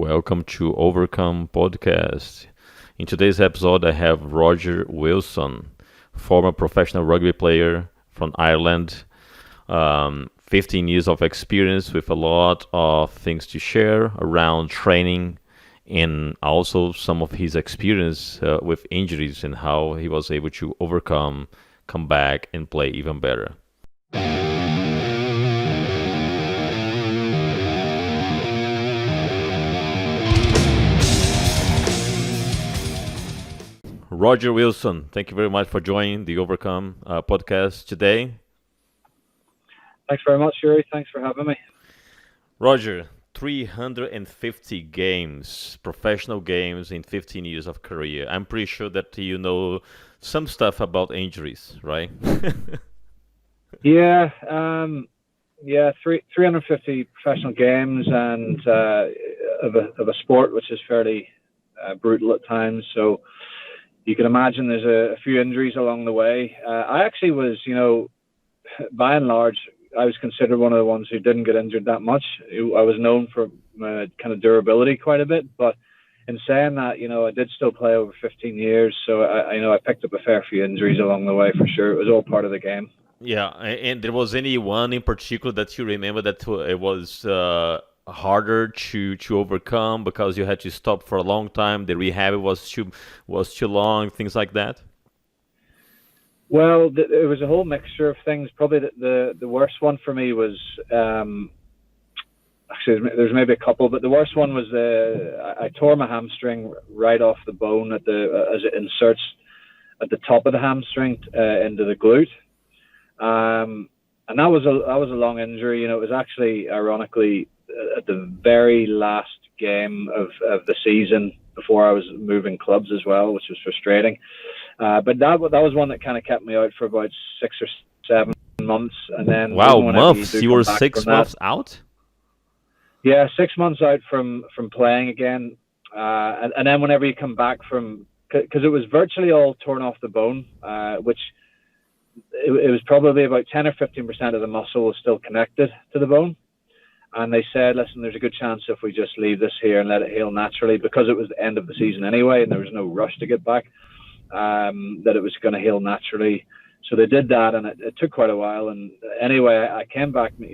Welcome to Overcome Podcast. In today's episode, I have Roger Wilson, former professional rugby player from Ireland. 15 years of experience with a lot of things to share around training and also some of his experience with injuries and how he was able to overcome, come back, and play even better. Roger Wilson, thank you very much for joining the Overcome podcast today. Thanks very much, Yuri. Thanks for having me. Roger, 350 games, professional games in 15 years of career. I'm pretty sure that you know some stuff about injuries, right? Yeah, 350 professional games and of a sport which is fairly brutal at times. So you can imagine there's a few injuries along the way. I actually was, by and large, I was considered one of the ones who didn't get injured that much. I was known for my kind of durability quite a bit, but in saying that, I did still play over 15 years, so I picked up a fair few injuries along the way for sure. It was all part of the game. Yeah, and there was any one in particular that you remember that it was harder to overcome because you had to stop for a long time, the rehab was too long, things like that? Well, it was a whole mixture of things. Probably the worst one for me was actually there's maybe a couple, but the worst one was I tore my hamstring right off the bone as it inserts at the top of the hamstring into the glute, and that was a long injury. It was actually ironically at the very last game of the season before I was moving clubs as well, which was frustrating. But that was one that kind of kept me out for about 6 or 7 months, and then wow, months! You were 6 months out? Yeah, 6 months out from playing again, and then whenever you come back from, because it was virtually all torn off the bone, which it was probably about 10 or 15% of the muscle was still connected to the bone. And they said, listen, there's a good chance if we just leave this here and let it heal naturally, because it was the end of the season anyway, and there was no rush to get back, that it was going to heal naturally. So they did that, and it took quite a while. And anyway, I came back, 6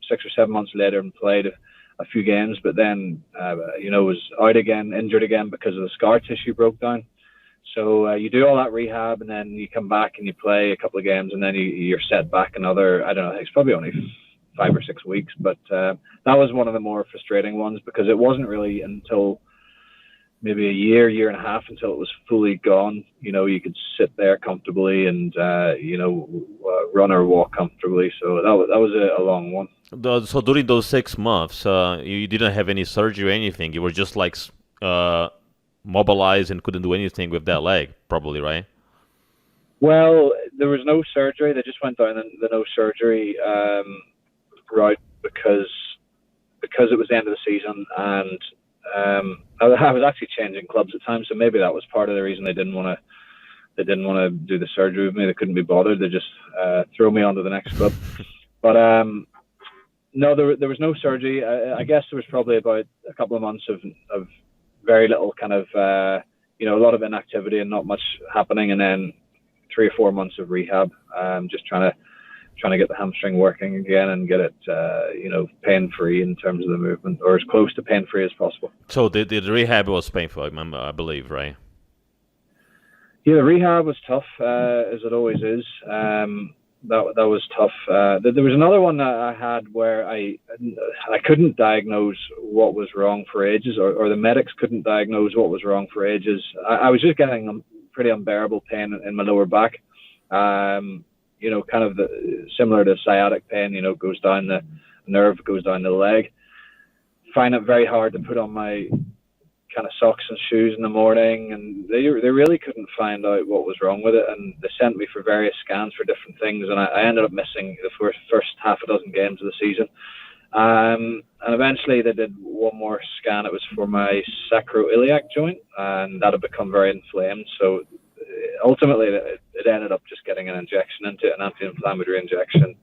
or 7 months later and played a few games, but then, was out again, injured again because of the scar tissue broke down. So you do all that rehab, and then you come back and you play a couple of games, and then you're set back another, I don't know, it's probably only 5 or 6 weeks, but that was one of the more frustrating ones, because it wasn't really until maybe a year and a half until it was fully gone. You could sit there comfortably and run or walk comfortably. So that was a long one. So during those 6 months, you didn't have any surgery or anything. You were just like mobilized and couldn't do anything with that leg, probably, right? Well, there was no surgery. They just went down the no surgery route because it was the end of the season, and I was actually changing clubs at times, so maybe that was part of the reason they didn't want to do the surgery with me. They couldn't be bothered. They just throw me onto the next club. But no, there was no surgery. I guess there was probably about a couple of months of very little kind of a lot of inactivity and not much happening, and then 3 or 4 months of rehab, just trying to get the hamstring working again and get it, pain-free in terms of the movement, or as close to pain-free as possible. So the rehab was painful, I believe, right? Yeah, the rehab was tough, as it always is. That was tough. There was another one that I had where I couldn't diagnose what was wrong for ages, or the medics couldn't diagnose what was wrong for ages. I was just getting pretty unbearable pain in my lower back. Kind of similar to sciatic pain, goes down the nerve, goes down the leg. Find it very hard to put on my kind of socks and shoes in the morning, and they really couldn't find out what was wrong with it, and they sent me for various scans for different things, and I ended up missing the first half a dozen games of the season. And eventually they did one more scan. It was for my sacroiliac joint, and that had become very inflamed. So ultimately it ended up just getting an injection into it, an anti-inflammatory injection,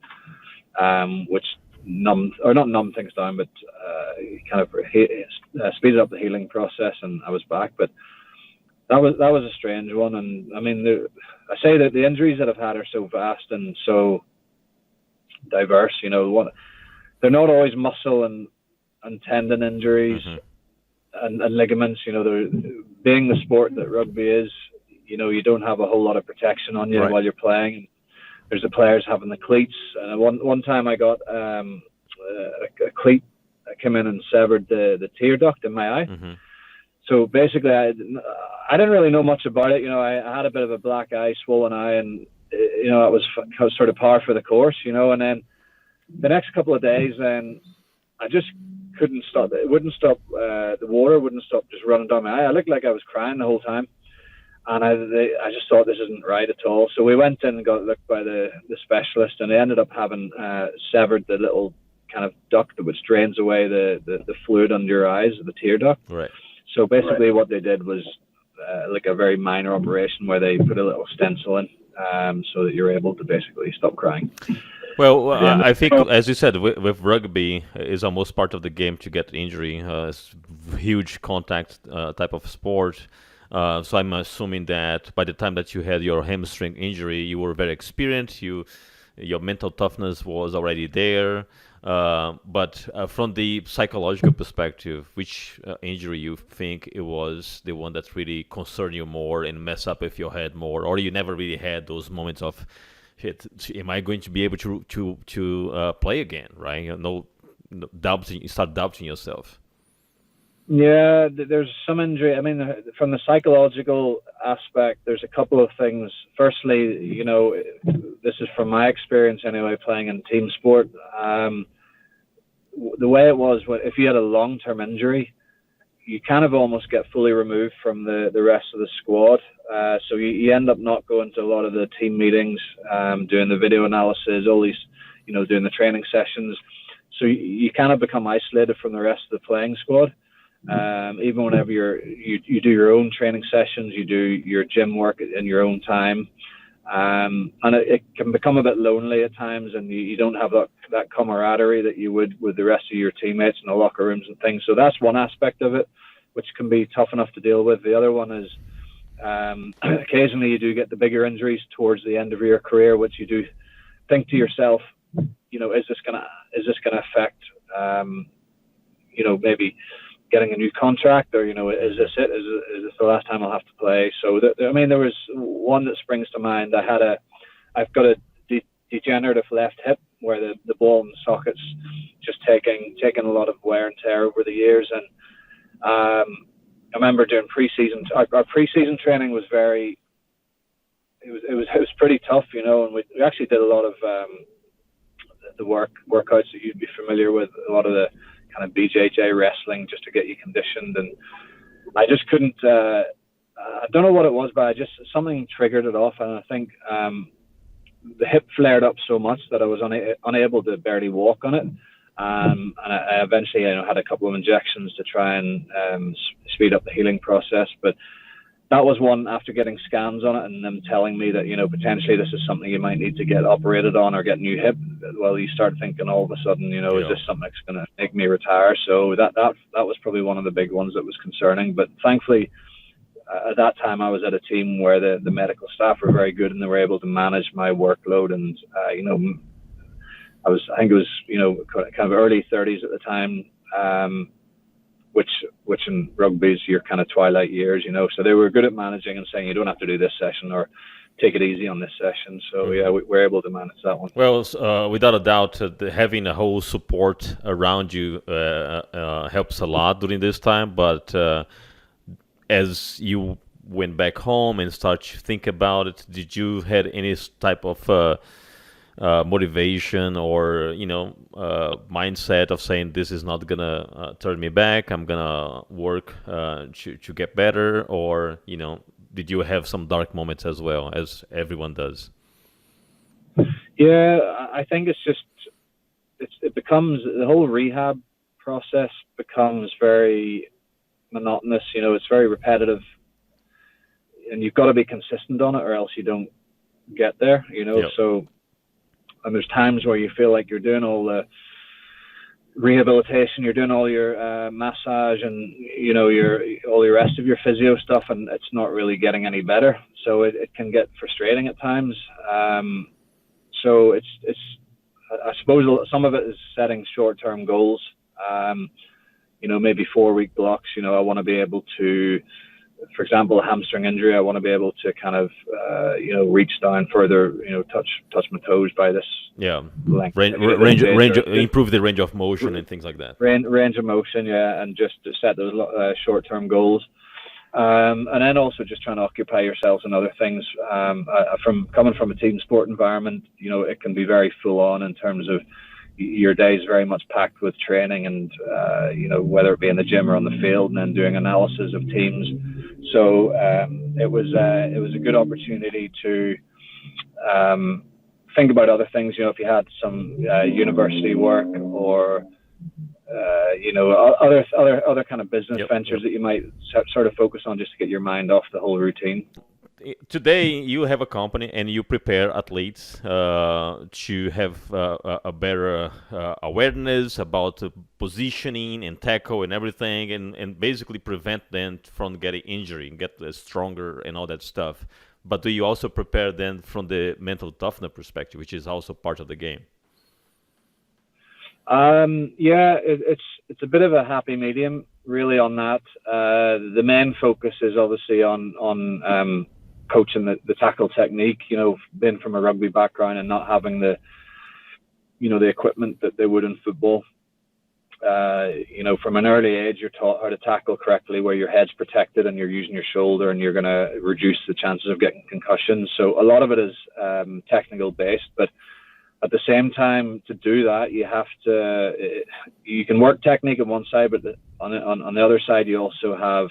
which numbed, or not numbed things down, but kind of speeded up the healing process, and I was back. But that was a strange one, and I mean, I say that the injuries that I've had are so vast and so diverse. They're not always muscle and tendon injuries and ligaments. They're, being the sport that rugby is, you don't have a whole lot of protection on you while you're playing. There's the players having the cleats. And one time I got a cleat that came in and severed the tear duct in my eye. Mm-hmm. So basically, I didn't really know much about it. I had a bit of a black eye, swollen eye, and it was sort of par for the course. And then the next couple of days, then I just couldn't stop. It wouldn't stop. The water wouldn't stop just running down my eye. I looked like I was crying the whole time. And I just thought this isn't right at all. So we went in and got looked by the specialist, and they ended up having severed the little kind of duct which drains away the fluid under your eyes, the tear duct. Right. So basically what they did was like a very minor operation where they put a little stencil in so that you're able to basically stop crying. Well, I think, as you said, with rugby, is almost part of the game to get injury. It's huge contact type of sport. So I'm assuming that by the time that you had your hamstring injury, you were very experienced. Your mental toughness was already there. But from the psychological perspective, which injury you think it was the one that really concerned you more and mess up with your head more, or you never really had those moments of, shit, am I going to be able to play again? Right? You start doubting yourself. Yeah, there's some injury. I mean, from the psychological aspect, there's a couple of things. Firstly, this is from my experience anyway, playing in team sport. The way it was, if you had a long-term injury, you kind of almost get fully removed from the rest of the squad. So you end up not going to a lot of the team meetings, doing the video analysis, all these, doing the training sessions. So you kind of become isolated from the rest of the playing squad. Even whenever you do your own training sessions, you do your gym work in your own time, and it can become a bit lonely at times, and you don't have that camaraderie that you would with the rest of your teammates in the locker rooms and things. So that's one aspect of it, which can be tough enough to deal with. The other one is occasionally you do get the bigger injuries towards the end of your career, which you do think to yourself, is this gonna affect maybe getting a new contract, or is this it? Is this the last time I'll have to play? So there was one that springs to mind. I've got a degenerative left hip where the ball and sockets just taking a lot of wear and tear over the years. And I remember doing preseason. Our preseason training was it was pretty tough, and we actually did a lot of the workouts that you'd be familiar with, a lot of the kind of BJJ wrestling just to get you conditioned, and I just couldn't. I don't know what it was, but something triggered it off, and I think the hip flared up so much that I was unable to barely walk on it, and I eventually had a couple of injections to try and speed up the healing process, but that was one after getting scans on it and them telling me that potentially this is something you might need to get operated on or get a new hip. Well, you start thinking all of a sudden, is this something that's going to make me retire? So that was probably one of the big ones that was concerning. But thankfully, at that time, I was at a team where the medical staff were very good and they were able to manage my workload. And I think it was kind of early 30s at the time. Which in rugby is your kind of twilight years, so they were good at managing and saying you don't have to do this session or take it easy on this session. So yeah, we were able to manage that one. Well, without a doubt, having a whole support around you helps a lot during this time. But as you went back home and start to think about it, did you had any type of motivation or mindset of saying this is not gonna turn me back, I'm gonna work to get better, or did you have some dark moments as well, as everyone does? Yeah, I think it becomes, the whole rehab process becomes very monotonous. It's very repetitive, and you've got to be consistent on it or else you don't get there. Yep. So. And there's times where you feel like you're doing all the rehabilitation. You're doing all your massage and all your rest of your physio stuff, and it's not really getting any better. So it can get frustrating at times. So it's I suppose some of it is setting short-term goals. Maybe 4-week blocks. I want to be able to, for example, a hamstring injury, I want to be able to kind of, reach down further, touch my toes by this. Yeah, length. improve the range of motion and things like that. Range of motion, yeah, and just to set those short-term goals. And then also just trying to occupy yourselves in other things. From coming from a team sport environment, it can be very full on in terms of your day is very much packed with training and, whether it be in the gym or on the field, and then doing analysis of teams. So it was a good opportunity to think about other things. If you had some university work or other kind of business ventures that you might sort of focus on, just to get your mind off the whole routine. Today you have a company and you prepare athletes to have a better awareness about positioning and tackle and everything, and basically prevent them from getting injury and get stronger and all that stuff. But do you also prepare them from the mental toughness perspective, which is also part of the game? It's a bit of a happy medium really on that. The main focus is obviously on coaching the tackle technique. Being from a rugby background and not having the equipment that they would in football. From an early age, you're taught how to tackle correctly, where your head's protected and you're using your shoulder, and you're going to reduce the chances of getting concussions. So a lot of it is technical based, but at the same time, to do that, you can work technique on one side, but on the other side, you also have,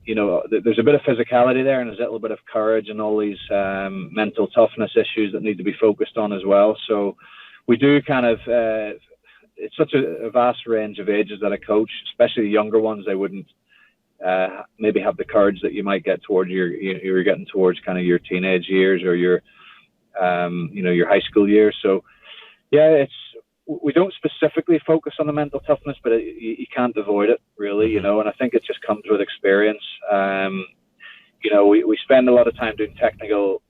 there's a bit of physicality there, and there's a little bit of courage and all these mental toughness issues that need to be focused on as well. So we do kind of, it's such a vast range of ages that I coach, especially the younger ones. They wouldn't maybe have the courage that you might get towards you're getting towards kind of your teenage years or your high school years. So we don't specifically focus on the mental toughness, but you can't avoid it really, and I think it just comes with experience. We spend a lot of time doing technical,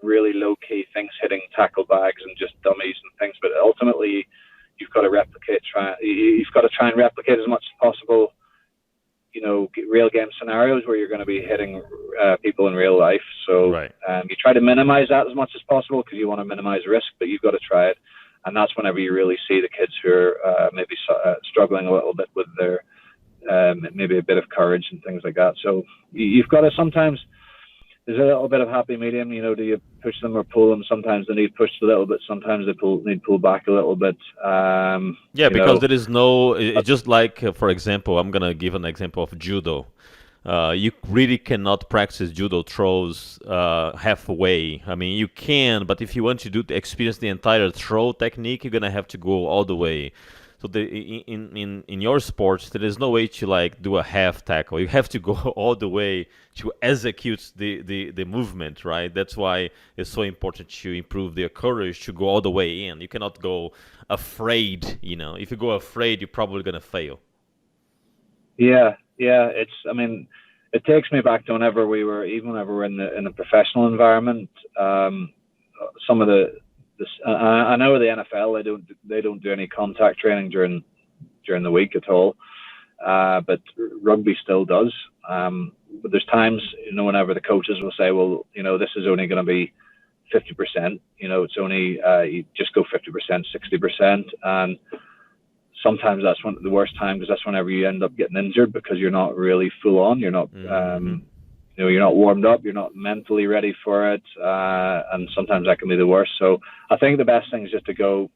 really low key things, hitting tackle bags and just dummies and things, but ultimately you've got to try and replicate as much as possible, real game scenarios where you're going to be hitting people in real life. So right. You try to minimize that as much as possible because you want to minimize risk, but you've got to try it. And that's whenever you really see the kids who are maybe struggling a little bit with their maybe a bit of courage and things like that. So you've got to sometimes, there's a little bit of happy medium. Do you push them or pull them? Sometimes they need pushed a little bit. Sometimes they need pulled back a little bit. Because there is no. It's just like, for example, I'm gonna give an example of judo. You really cannot practice judo throws halfway. I mean, you can, but if you want to experience the entire throw technique, you're gonna have to go all the way. So in your sports, there is no way to do a half tackle. You have to go all the way to execute the movement, right? That's why it's so important to improve their courage to go all the way in. You cannot go afraid. If you go afraid, you're probably gonna fail. Yeah. It takes me back to whenever we were in the professional environment. Some of I know the NFL, they don't do any contact training during the week at all, but rugby still does. But there's times, whenever the coaches will say, well, this is only going to be 50%. It's only you just go 50%, 60%, and sometimes that's the worst time, because that's whenever you end up getting injured because you're not really full on. You're not. You're not warmed up, you're not mentally ready for it, and sometimes that can be the worst. So I think the best thing is just to go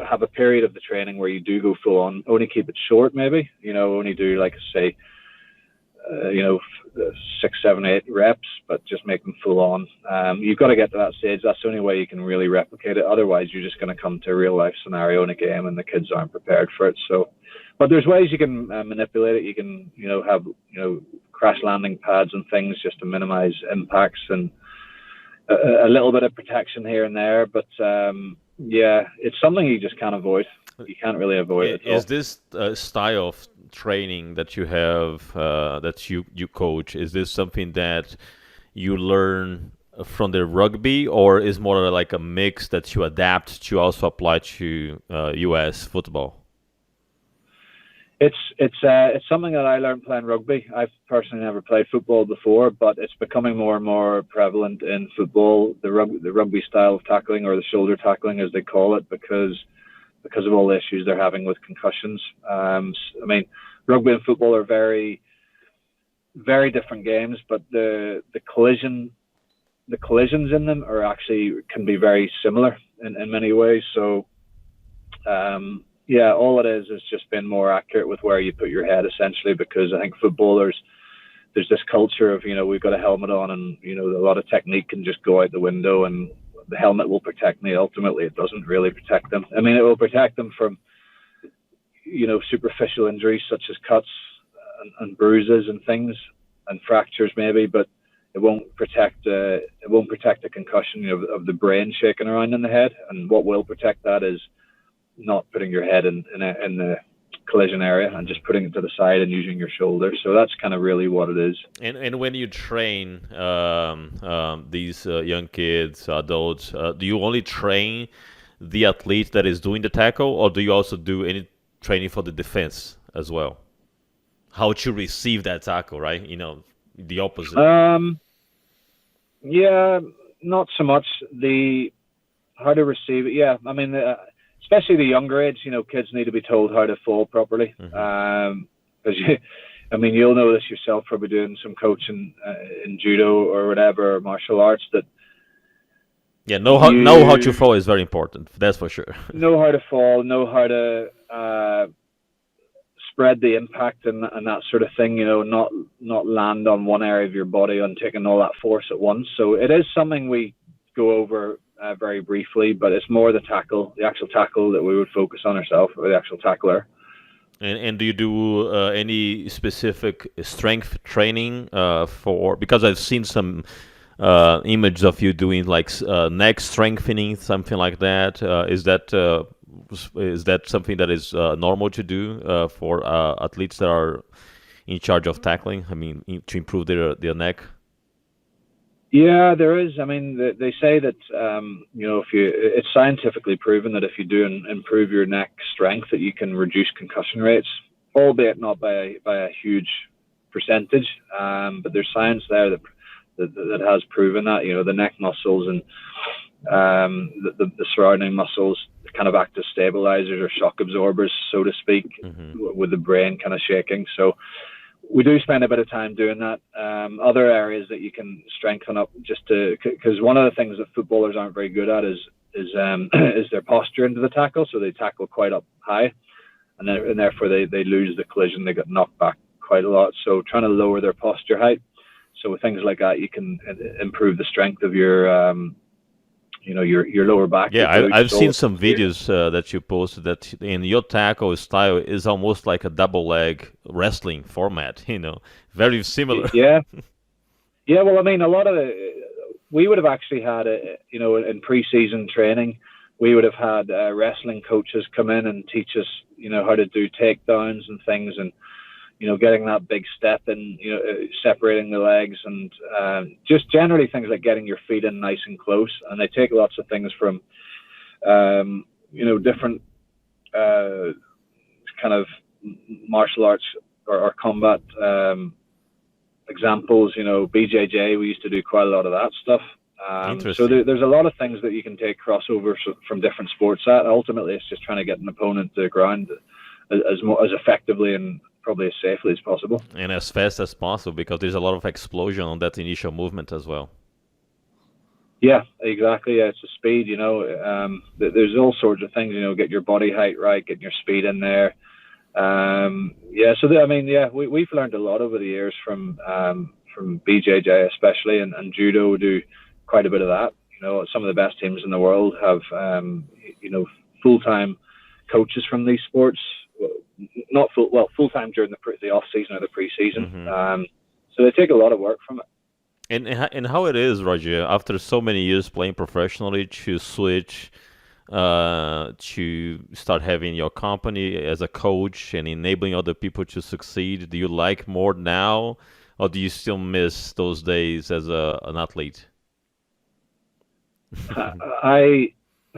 have a period of the training where you do go full on. Only keep it short, maybe. Only do say 6, 7, 8 reps, but just make them full on. You've got to get to that stage. That's the only way you can really replicate it. Otherwise, you're just going to come to a real life scenario in a game, and the kids aren't prepared for it. So, but there's ways you can manipulate it. You can have crash landing pads and things just to minimize impacts, and a little bit of protection here and there. But it's something you just can't avoid. you can't really avoid it at Is all. this style of training that you have, that you coach, is this something that you learn from the rugby, or is more like a mix that you adapt to also apply to U.S. football? It's something that I learned playing rugby. I've personally never played football before, but it's becoming more and more prevalent in football. The rugby style of tackling, or the shoulder tackling as they call it, because of all the issues they're having with concussions. I mean, rugby and football are very very different games, but the collisions in them are actually can be very similar in many ways. So yeah, all it is just being more accurate with where you put your head, essentially, because I think footballers, there's this culture of, we've got a helmet on, and a lot of technique can just go out the window, and the helmet will protect me. Ultimately, it doesn't really protect them. I mean, it will protect them from superficial injuries such as cuts and bruises and things, and fractures maybe, but it won't protect the concussion of the brain shaking around in the head. And what will protect that is not putting your head in the collision area, and just putting it to the side and using your shoulder. So that's kind of really what it is. And when you train these young kids, adults, do you only train the athlete that is doing the tackle, or do you also do any training for the defense as well? How to receive that tackle, right? The opposite. Yeah, not so much the how to receive it. Yeah, I mean, especially the younger age, kids need to be told how to fall properly. Because I mean, you'll know this yourself, probably doing some coaching in judo or whatever, martial arts. That yeah, know how to fall is very important. That's for sure. Know how to fall, know how to spread the impact and that sort of thing. Not land on one area of your body and taking all that force at once. So it is something we go over very briefly, but it's more the actual tackle that we would focus on ourselves, or the actual tackler. And do you do any specific strength training because I've seen some images of you doing like neck strengthening, something like that. Is that something that is normal to do for athletes that are in charge of tackling? I mean, to improve their neck. Yeah, there is. I mean, they say that it's scientifically proven that if you do improve your neck strength, that you can reduce concussion rates, albeit not by a huge percentage. But there's science there that has proven that. The neck muscles and the surrounding muscles kind of act as stabilizers or shock absorbers, so to speak, with the brain kind of shaking. So we do spend a bit of time doing that. Other areas that you can strengthen up, because one of the things that footballers aren't very good at is their posture into the tackle. So they tackle quite up high, and therefore they lose the collision. They get knocked back quite a lot. So trying to lower their posture height. So with things like that, you can improve the strength of your lower back. Yeah, I've seen some videos that you posted that in your tackle style is almost like a double leg wrestling format. Very similar. Yeah, yeah. Well, I mean, a lot of we would have actually had in pre-season training, we would have had wrestling coaches come in and teach us, how to do takedowns and things, and getting that big step and separating the legs, and just generally things like getting your feet in nice and close. And they take lots of things from different kind of martial arts or combat examples. BJJ, we used to do quite a lot of that stuff. So there's a lot of things that you can take crossovers from different sports at. Ultimately, it's just trying to get an opponent to the ground as effectively and probably as safely as possible. And as fast as possible, because there's a lot of explosion on that initial movement as well. Yeah, exactly. Yeah, it's the speed, there's all sorts of things, get your body height right, getting your speed in there. We've learned a lot over the years from BJJ especially, and judo do quite a bit of that. Some of the best teams in the world have, full-time coaches from these sports. Not full-time during the off-season or the pre-season. So they take a lot of work from it. And how it is, Roger, after so many years playing professionally, to switch to start having your company as a coach and enabling other people to succeed? Do you like more now, or do you still miss those days as an athlete? I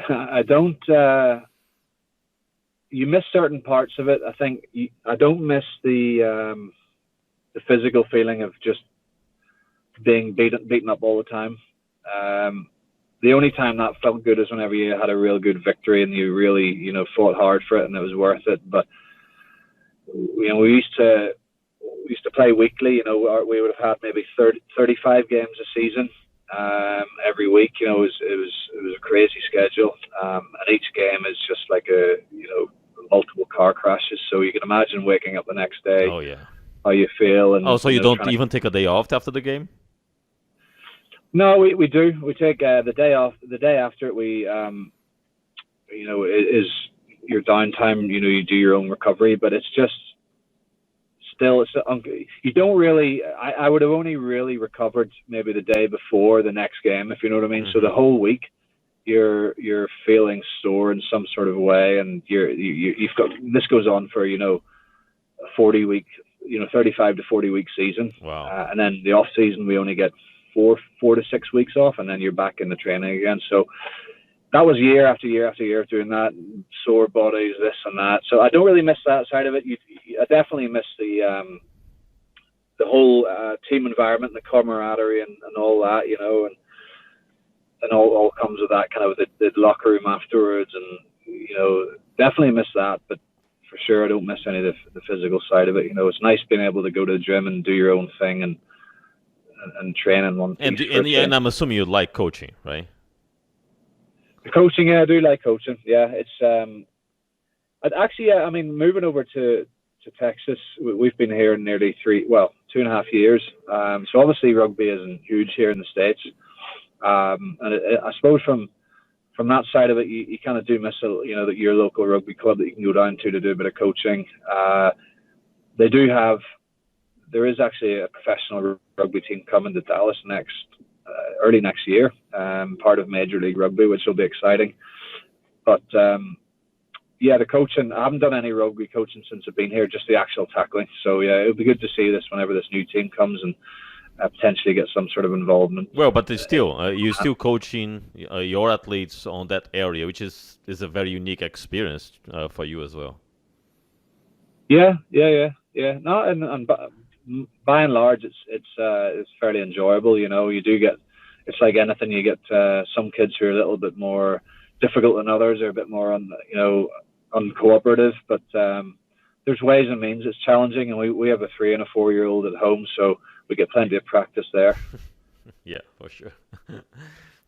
I don't. You miss certain parts of it. I think I don't miss the physical feeling of just being beaten up all the time. The only time that felt good is whenever you had a real good victory and you really, fought hard for it and it was worth it. But we used to play weekly. We would have had maybe 35 games a season every week. It was a crazy schedule, and each game is just like multiple car crashes. So you can imagine waking up the next day, Oh yeah. how you feel, Oh, and so you don't trying to. even take a day off after the game? No, we do. We take the day off. The day after it, it is your downtime. You do your own recovery, but it's just still, you don't really. I would have only really recovered maybe the day before the next game, if you know what I mean. So Hmm. the whole week, you're feeling sore in some sort of way, and you've got this goes on for a 40 week, 35 to 40 week season, Wow. and then the off season we only get four to 6 weeks off, and then you're back in the training again. So that was year after year after year doing that, sore bodies, this and that. So I don't really miss that side of it. I definitely miss the whole team environment, the camaraderie, and all that, and all comes with that kind of the locker room afterwards, and definitely miss that. But for sure, I don't miss any of the physical side of it. It's nice being able to go to the gym and do your own thing and train in one And piece do- for a and yeah, and change. I'm assuming you like coaching, right? The coaching, yeah, I do like coaching. Yeah, it's I'd actually, yeah, I mean, moving over to Texas, we've been here nearly 2.5 years. So obviously rugby isn't huge here in the States. And I suppose from that side of it, you kind of do miss that your local rugby club that you can go down to do a bit of coaching. They do have. There is actually a professional rugby team coming to Dallas early next year, part of Major League Rugby, which will be exciting. But yeah, the coaching, I haven't done any rugby coaching since I've been here, just the actual tackling. So yeah, it'll be good to see this whenever this new team comes and potentially get some sort of involvement. Well, but it's still you're still coaching your athletes on that area, which is a very unique experience for you as well. Yeah. No, and by and large, it's fairly enjoyable. You do get, it's like anything. You get some kids who are a little bit more difficult than others, or a bit more uncooperative. But there's ways and means. It's challenging, and we have a 3 and a 4 year old at home, so we get plenty of practice there. Yeah, for sure.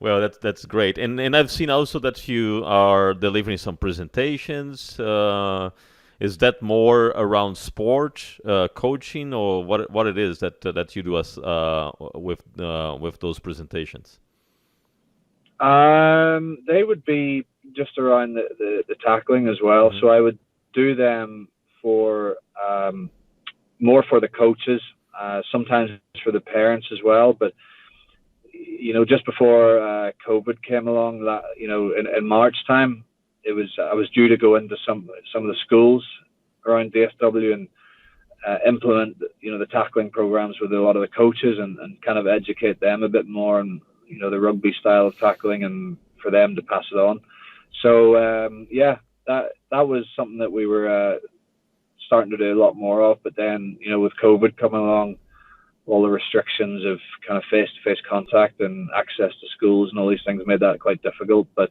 Well, that's great, and I've seen also that you are delivering some presentations. Is that more around sport coaching, or what it is that you do as with those presentations? They would be just around the tackling as well. Hmm. So I would do them for more for the coaches, sometimes for the parents as well. But just before COVID came along, in March time, I was due to go into some of the schools around DFW and implement the tackling programs with a lot of the coaches, and kind of educate them a bit more on the rugby style of tackling, and for them to pass it on. So yeah, that was something that we were starting to do a lot more of. But then with COVID coming along, all the restrictions of kind of face-to-face contact and access to schools and all these things made that quite difficult. But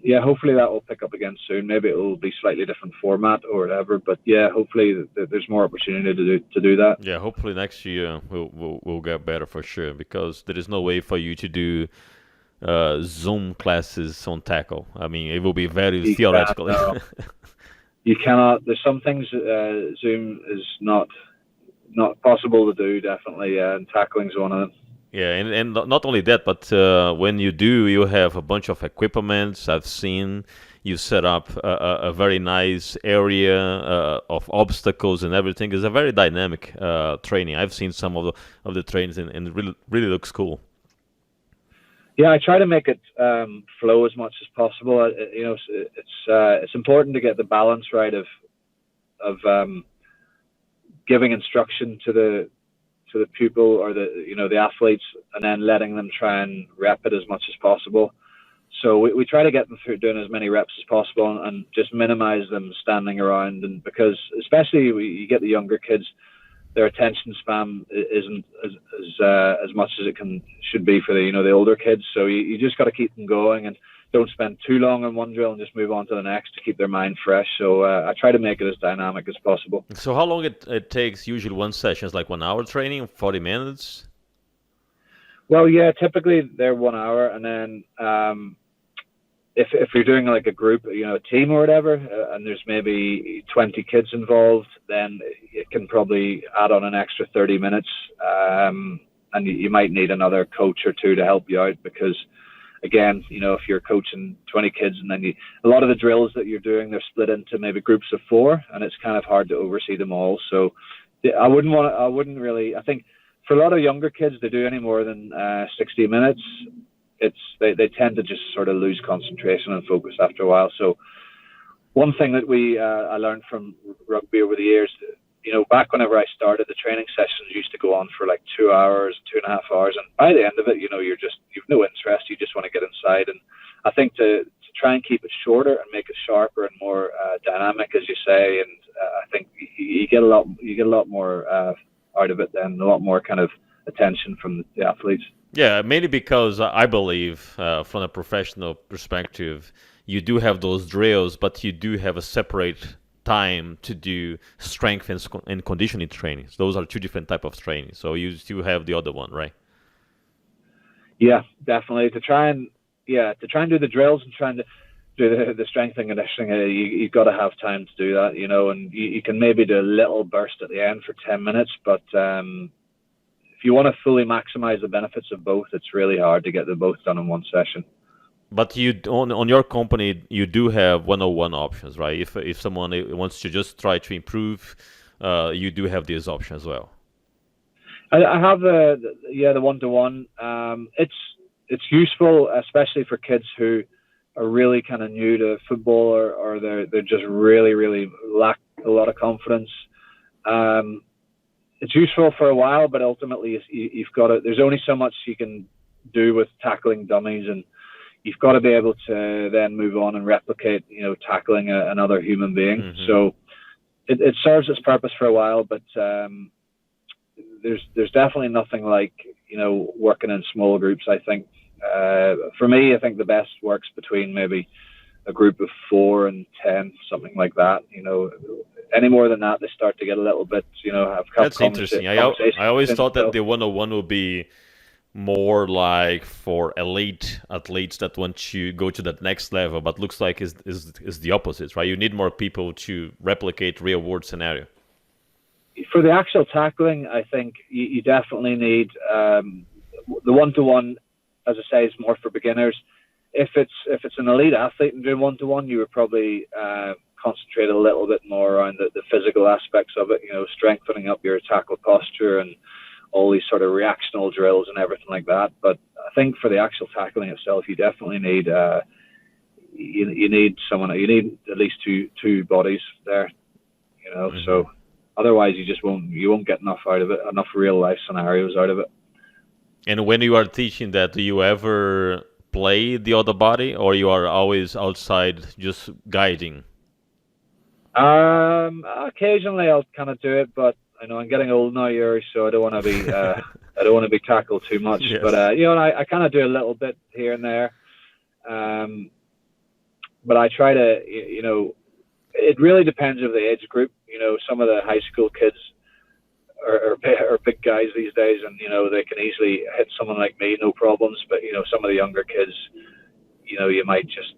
yeah, hopefully that will pick up again soon. Maybe it will be slightly different format or whatever. But yeah, hopefully there's more opportunity to do that. Yeah, hopefully next year we'll get better for sure, because there is no way for you to do Zoom classes on tackle. I mean, it will be very You can't. theoretical. No, you cannot. There's some things Zoom is not possible to do. Definitely, and tackling's one of them. Yeah, and not only that, but when you do, you have a bunch of equipments. I've seen you set up a very nice area of obstacles and everything. It's a very dynamic training. I've seen some of the trainings, and it really looks cool. Yeah, I try to make it flow as much as possible. It's important to get the balance right of giving instruction to the pupil or the athletes, and then letting them try and rep it as much as possible. So we try to get them through doing as many reps as possible, and just minimize them standing around. And because especially you get the younger kids, their attention span isn't as much as it should be for the older kids. So you just got to keep them going and don't spend too long on one drill and just move on to the next to keep their mind fresh. So I try to make it as dynamic as possible. So how long it takes usually one session? Is like 1 hour training, 40 minutes? Well, yeah, typically they're 1 hour, and then if you're doing like a group, a team or whatever, and there's maybe 20 kids involved, then it can probably add on an extra 30 minutes. And you might need another coach or two to help you out, because again, if you're coaching 20 kids and then a lot of the drills that you're doing, they're split into maybe groups of 4, and it's kind of hard to oversee them all. So I I think for a lot of younger kids, they do any more than 60 minutes. They tend to just sort of lose concentration and focus after a while. So one thing that I learned from rugby over the years, back whenever I started, the training sessions used to go on for like 2 hours, 2.5 hours, and by the end of it, you've no interest. You just want to get inside. And I think to try and keep it shorter and make it sharper and more dynamic, as you say, and I think you get a lot more out of it, then a lot more kind of attention from the athletes. Yeah, mainly because I believe, from a professional perspective, you do have those drills, but you do have a separate time to do strength and conditioning trainings. Those are two different type of training. So you still have the other one, right? Yeah, definitely. To try and do the drills and trying to do the strength and conditioning, you've got to have time to do that, and you can maybe do a little burst at the end for 10 minutes, but if you want to fully maximize the benefits of both, it's really hard to get them both done in one session. But you on your company, you do have 101 options, right? If someone wants to just try to improve, you do have this option as well. I have the 1-to-1. It's useful, especially for kids who are really kind of new to football, or they're just really lack a lot of confidence. It's useful for a while, but ultimately you've got to. There's only so much you can do with tackling dummies, and you've got to be able to then move on and replicate, tackling another human being. Mm-hmm. So it serves its purpose for a while, but there's definitely nothing like working in small groups. I think for me, I think the best works between maybe a group of 4 and 10, something like that. Any more than that, they start to get a little bit, have That's interesting. I always thought that the 101 would be more like for elite athletes that want to go to that next level, but looks like is the opposite, right? You need more people to replicate real world scenario. For the actual tackling, I think you definitely need the 1-to-1. As I say, is more for beginners. If it's an elite athlete and doing 1-to-1, you would probably concentrate a little bit more around the physical aspects of it. Strengthening up your tackle posture and all these sort of reactional drills and everything like that. But I think for the actual tackling itself, you definitely need you need someone. You need at least two bodies there. Mm-hmm. So otherwise you won't get enough out of it, enough real life scenarios out of it. And when you are teaching that, do you ever play the other body, or you are always outside just guiding? Occasionally I'll kind of do it, but I know I'm getting old now, Yuri, so I don't want to be tackled too much. Yes. But I kind of do a little bit here and there. But I try to, it really depends of the age group. Some of the high school kids are big guys these days, and they can easily hit someone like me, no problems. But some of the younger kids, you might just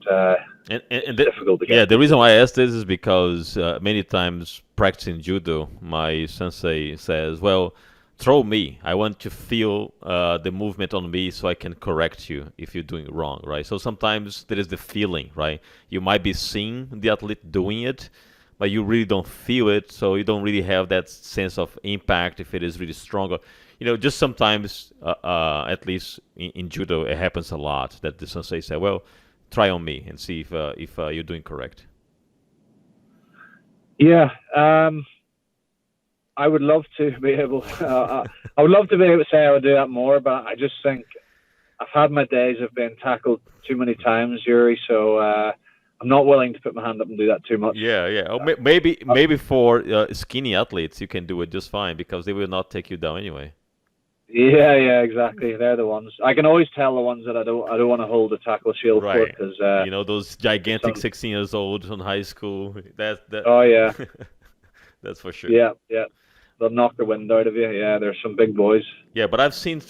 it's difficult to get. Yeah, the reason why I asked this is because many times practicing judo, my sensei says, "Well, throw me. I want to feel the movement on me, so I can correct you if you're doing wrong." Right. So sometimes there is the feeling, right? You might be seeing the athlete doing it, but you really don't feel it, so you don't really have that sense of impact if it is really strong. Just sometimes, at least in judo, it happens a lot that the sensei say, "Well, try on me and see if you're doing correct." Yeah, I would love to be able. I would love to be able to say I would do that more, but I just think I've had my days of being tackled too many times, Yuri. So I'm not willing to put my hand up and do that too much. Yeah, yeah. Maybe for skinny athletes, you can do it just fine because they will not take you down anyway. Yeah, exactly. They're the ones. I can always tell the ones that I don't want to hold a tackle shield for Right. because Those gigantic 16 years old in high school. That. oh yeah, That's for sure. yeah. They'll knock the wind out of you. Yeah, there's some big boys. Yeah, but I've seen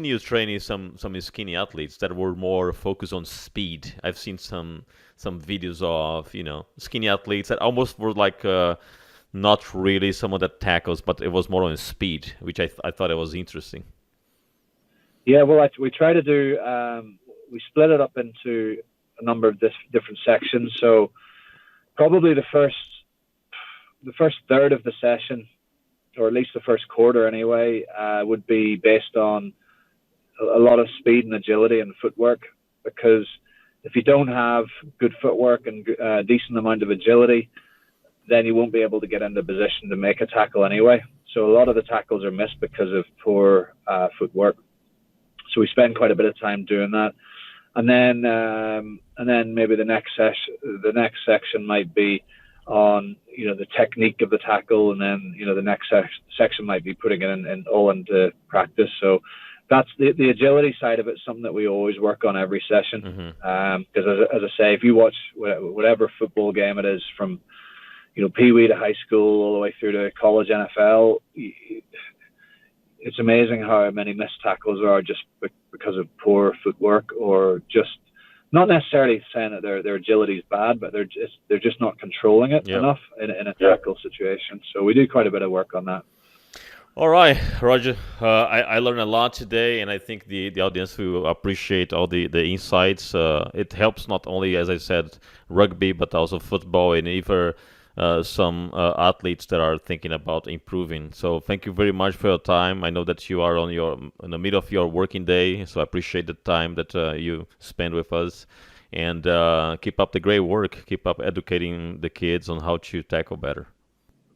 you training some skinny athletes that were more focused on speed. I've seen some videos of skinny athletes that almost were like not really someone that tackles, but it was more on speed, which I thought it was interesting. Yeah, well, we try to do. We split it up into a number of different sections. So probably the first third of the session, or at least the first quarter anyway, would be based on a lot of speed and agility and footwork. Because if you don't have good footwork and a decent amount of agility, then you won't be able to get into position to make a tackle anyway. So a lot of the tackles are missed because of poor footwork. So we spend quite a bit of time doing that, and then maybe the next section might be on the technique of the tackle, and then the next section might be putting it into practice. So that's the agility side of it. Something that we always work on every session. Because as I say, if you watch whatever football game it is, from Pee-wee to high school all the way through to college NFL, it's amazing how many missed tackles there are just because of poor footwork, or just not necessarily saying that their agility is bad, but they're just not controlling it enough in a tackle situation. So we do quite a bit of work on that. All right, Roger. I learned a lot today, and I think the audience will appreciate all the insights. It helps not only, as I said, rugby, but also football, and even some athletes that are thinking about improving. So thank you very much for your time. I know that you are in the middle of your working day, so I appreciate the time that you spend with us. And keep up the great work. Keep up educating the kids on how to tackle better.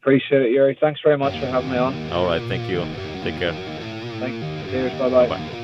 Appreciate it, Yuri. Thanks very much for having me on. All right, thank you. Take care. Thanks. Cheers. Bye-bye. Bye.